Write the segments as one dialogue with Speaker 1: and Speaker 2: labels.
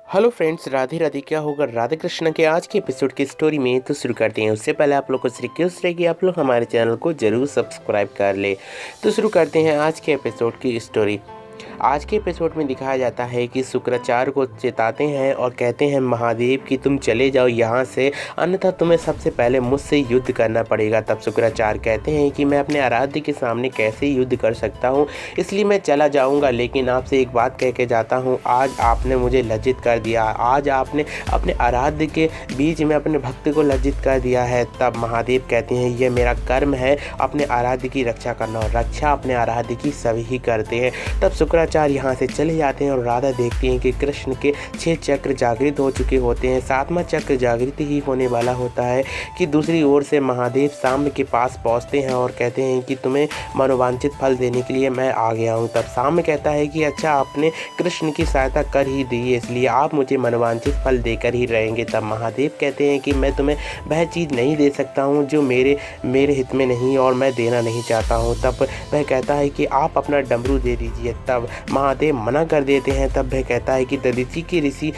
Speaker 1: Hello friends, Radhe Radhe. क्या होगा राधे कृष्ण के आज के एपिसोड की स्टोरी में तो शुरू करते हैं। उससे पहले आप लोग को रिक्वेस्ट रहेगी, आप लोग हमारे चैनल को जरूर सब्सक्राइब कर ले। तो शुरू करते हैं आज के एपिसोड की स्टोरी। आज के एपिसोड में दिखाया जाता है कि शुक्राचार्य को चेताते हैं और कहते हैं महादेव कि तुम चले जाओ यहाँ से, अन्यथा तुम्हें सबसे पहले मुझसे युद्ध करना पड़ेगा। तब शुक्राचार्य कहते हैं कि मैं अपने आराध्य के सामने कैसे युद्ध कर सकता हूँ, इसलिए मैं चला जाऊँगा, लेकिन आपसे एक बात कह के जाता हूँ। आज आपने मुझे लज्जित कर दिया, आज आपने अपने आराध्य के बीच में अपने भक्त को लज्जित कर दिया है। तब महादेव कहते हैं यह मेरा कर्म है अपने आराध्य की रक्षा करना, और रक्षा अपने आराध्य की सभी ही करते हैं। तब शुक्राचार्य यहाँ से चले जाते हैं और राधा देखती हैं कि कृष्ण के 6 चक्र जागृत हो चुके होते हैं। 7वां चक्र जागृत ही होने वाला होता है कि दूसरी ओर से महादेव साम्य के पास पहुँचते हैं और कहते हैं कि तुम्हें मनोवांछित फल देने के लिए मैं आ गया हूँ। तब साम्य कहता है कि अच्छा, आपने कृष्ण की सहायता कर ही दी है, इसलिए आप मुझे मनोवांछित फल देकर ही रहेंगे। तब महादेव कहते हैं कि मैं तुम्हें वह चीज़ नहीं दे सकता हूँ जो मेरे हित में नहीं और मैं देना नहीं चाहता हूँ। तब वह कहता है कि आप अपना डमरू दे दीजिए। तब महादेव मना कर देते हैं। तब वह कहता है कि दधीचि की ऋषि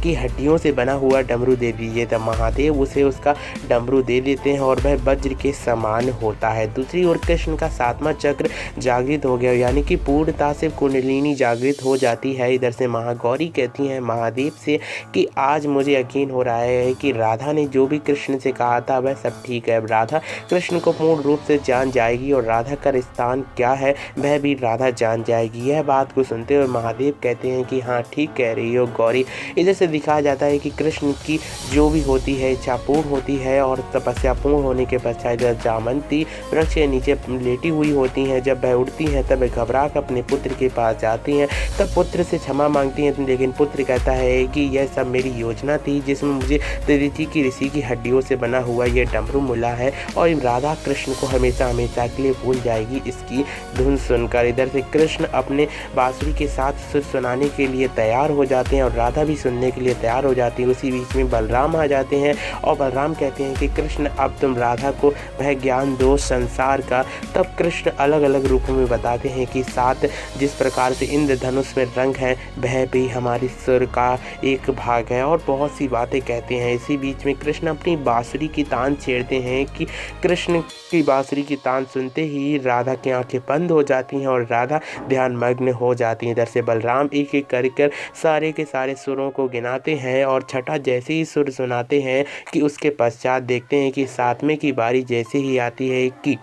Speaker 1: की हड्डियों से बना हुआ डमरू दे दीजिए। तब महादेव उसे उसका डमरू दे देते हैं और वह वज्र के समान होता है। दूसरी ओर कृष्ण का 7वां चक्र जागृत हो गया, यानी कि पूर्णता से कुंडलिनी जागृत हो जाती है। इधर से महागौरी कहती हैं महादेव से कि आज मुझे यकीन हो रहा है कि राधा ने जो भी कृष्ण से कहा था वह सब ठीक है। राधा कृष्ण को पूर्ण रूप से जान जाएगी और राधा का स्थान क्या है वह भी राधा जान जाएगी। यह बात को सुनते हुए महादेव कहते हैं कि हाँ, ठीक कह रही हो गौरी। इधर से दिखाया जाता है कि कृष्ण की जो भी होती है इच्छा पूर्ण होती है और तपस्या पूर्ण होने के पश्चात जामंती वृक्ष के नीचे लेटी हुई होती हैं। जब वह उठती हैं तब वह घबरा कर अपने पुत्र के पास जाती हैं। तब पुत्र से क्षमा मांगती हैं, लेकिन पुत्र कहता है कि यह सब मेरी योजना थी जिसमें मुझे दधीचि की ऋषि की हड्डियों से बना हुआ यह डमरू मिला है और राधा कृष्ण को हमेशा हमेशा के लिए भूल जाएगी इसकी धुन सुनकर। इधर से कृष्ण अपने बांसुरी के साथ सुर सुनाने के लिए तैयार हो जाते हैं और राधा भी सुनने के लिए तैयार हो जाती है। उसी बीच में बलराम आ जाते हैं और बलराम कहते हैं कि कृष्ण, अब तुम राधा को वह ज्ञान दो संसार का। तब कृष्ण अलग अलग रूपों में बताते हैं कि 7 जिस प्रकार से इंद्रधनुष में रंग है वह भी हमारी सुर का एक भाग है और बहुत सी बातें कहते हैं। इसी बीच में कृष्ण अपनी बांसुरी की तान छेड़ते हैं कि कृष्ण की बांसुरी की तान सुनते ही राधा की आंखें बंद हो जाती हैं और राधा ध्यान मग्न हो जाती हैं। इधर से बलराम एक एक कर सारे के सारे सुरों को गिनाते हैं और छठा जैसे ही सुर सुनाते हैं कि उसके पश्चात देखते हैं कि 7वें की बारी जैसे ही आती है कि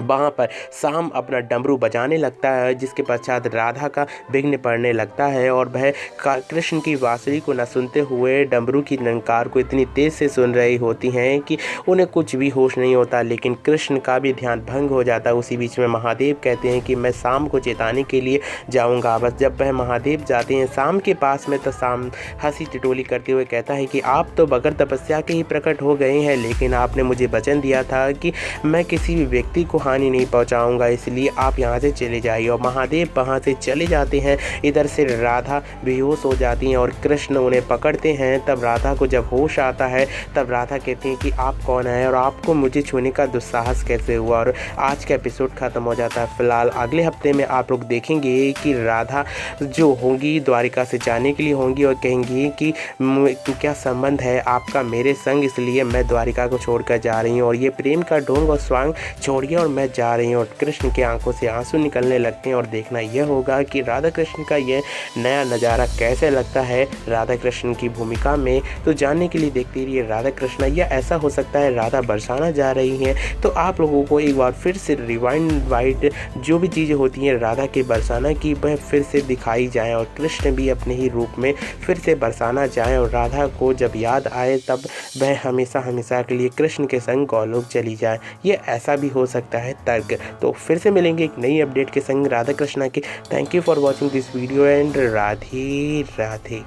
Speaker 1: वहाँ पर शाम अपना डमरू बजाने लगता है, जिसके पश्चात राधा का विघ्न पड़ने लगता है और वह कृष्ण की बांसुरी को न सुनते हुए डमरू की लंकार को इतनी तेज़ से सुन रही होती हैं कि उन्हें कुछ भी होश नहीं होता, लेकिन कृष्ण का भी ध्यान भंग हो जाता है। उसी बीच में महादेव कहते हैं कि मैं शाम को चेताने के लिए जाऊँगा। बस जब वह महादेव जाते हैं शाम के पास में तो शाम हंसी टिटोली करते हुए कहता है कि आप तो बगैर तपस्या के ही प्रकट हो गए हैं, लेकिन आपने मुझे वचन दिया था कि मैं किसी भी व्यक्ति को हानि नहीं पहुंचाऊंगा, इसलिए आप यहाँ से चले जाइए। और महादेव वहाँ से चले जाते हैं। इधर से राधा बेहोश हो जाती हैं और कृष्ण उन्हें पकड़ते हैं। तब राधा को जब होश आता है तब राधा कहती हैं कि आप कौन हैं और आपको मुझे छूने का दुस्साहस कैसे हुआ। और आज का एपिसोड ख़त्म हो जाता है। फिलहाल अगले हफ्ते में आप लोग देखेंगे कि राधा जो होंगी द्वारिका से जाने के लिए होंगी और कहेंगी कि क्या संबंध है आपका मेरे संग, इसलिए मैं द्वारिका को छोड़कर जा रही हूँ और ये प्रेम का ढोंग और स्वांग छोड़िए और मैं जा रही हूँ। और कृष्ण की आंखों से आंसू निकलने लगते हैं और देखना यह होगा कि राधा कृष्ण का यह नया नज़ारा कैसे लगता है राधा कृष्ण की भूमिका में। तो जानने के लिए देखते रहिए राधा कृष्ण। या ऐसा हो सकता है राधा बरसाना जा रही हैं, तो आप लोगों को एक बार फिर से रिवाइंड वाइड जो भी चीज़ें होती हैं राधा के बरसाना की वह फिर से दिखाई जाए और कृष्ण भी अपने ही रूप में फिर से बरसाना जाए और राधा को जब याद आए तब वह हमेशा हमेशा के लिए कृष्ण के संग गौलोक चली जाए। ये ऐसा भी हो सकता है तर्क। तो फिर से मिलेंगे एक नई अपडेट के संग राधा कृष्णा के। Thank you for watching this video and Radhe Radhe.